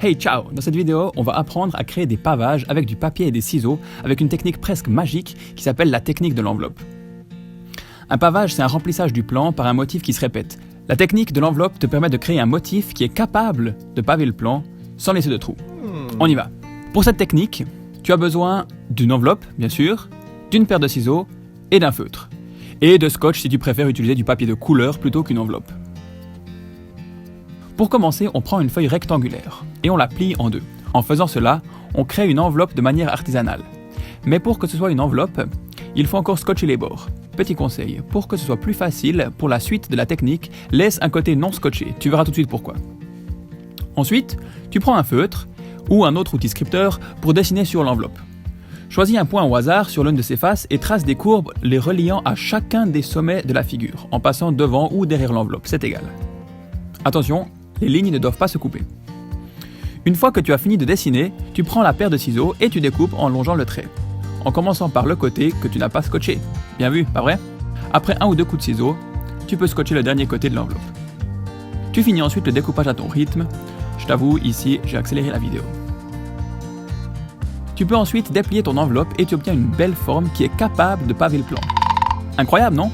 Hey ciao! Dans cette vidéo, on va apprendre à créer des pavages avec du papier et des ciseaux avec une technique presque magique qui s'appelle la technique de l'enveloppe. Un pavage, c'est un remplissage du plan par un motif qui se répète. La technique de l'enveloppe te permet de créer un motif qui est capable de paver le plan sans laisser de trous. On y va. Pour cette technique, tu as besoin d'une enveloppe, bien sûr, d'une paire de ciseaux et d'un feutre. Et de scotch si tu préfères utiliser du papier de couleur plutôt qu'une enveloppe. Pour commencer, on prend une feuille rectangulaire et on la plie en deux. En faisant cela, on crée une enveloppe de manière artisanale. Mais pour que ce soit une enveloppe, il faut encore scotcher les bords. Petit conseil, pour que ce soit plus facile, pour la suite de la technique, laisse un côté non scotché. Tu verras tout de suite pourquoi. Ensuite, tu prends un feutre ou un autre outil scripteur pour dessiner sur l'enveloppe. Choisis un point au hasard sur l'une de ses faces et trace des courbes les reliant à chacun des sommets de la figure, en passant devant ou derrière l'enveloppe, c'est égal. Attention, les lignes ne doivent pas se couper. Une fois que tu as fini de dessiner, tu prends la paire de ciseaux et tu découpes en longeant le trait, en commençant par le côté que tu n'as pas scotché. Bien vu, pas vrai? Après un ou deux coups de ciseaux, tu peux scotcher le dernier côté de l'enveloppe. Tu finis ensuite le découpage à ton rythme. Je t'avoue, ici, j'ai accéléré la vidéo. Tu peux ensuite déplier ton enveloppe et tu obtiens une belle forme qui est capable de paver le plan. Incroyable, non?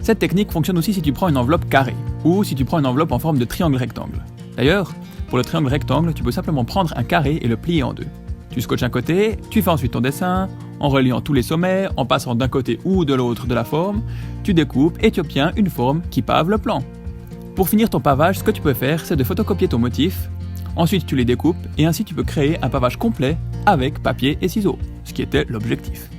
Cette technique fonctionne aussi si tu prends une enveloppe carrée ou si tu prends une enveloppe en forme de triangle rectangle. D'ailleurs, pour le triangle rectangle, tu peux simplement prendre un carré et le plier en deux. Tu scotches un côté, tu fais ensuite ton dessin, en reliant tous les sommets, en passant d'un côté ou de l'autre de la forme, tu découpes et tu obtiens une forme qui pave le plan. Pour finir ton pavage, ce que tu peux faire, c'est de photocopier ton motif, ensuite tu les découpes et ainsi tu peux créer un pavage complet avec papier et ciseaux, ce qui était l'objectif.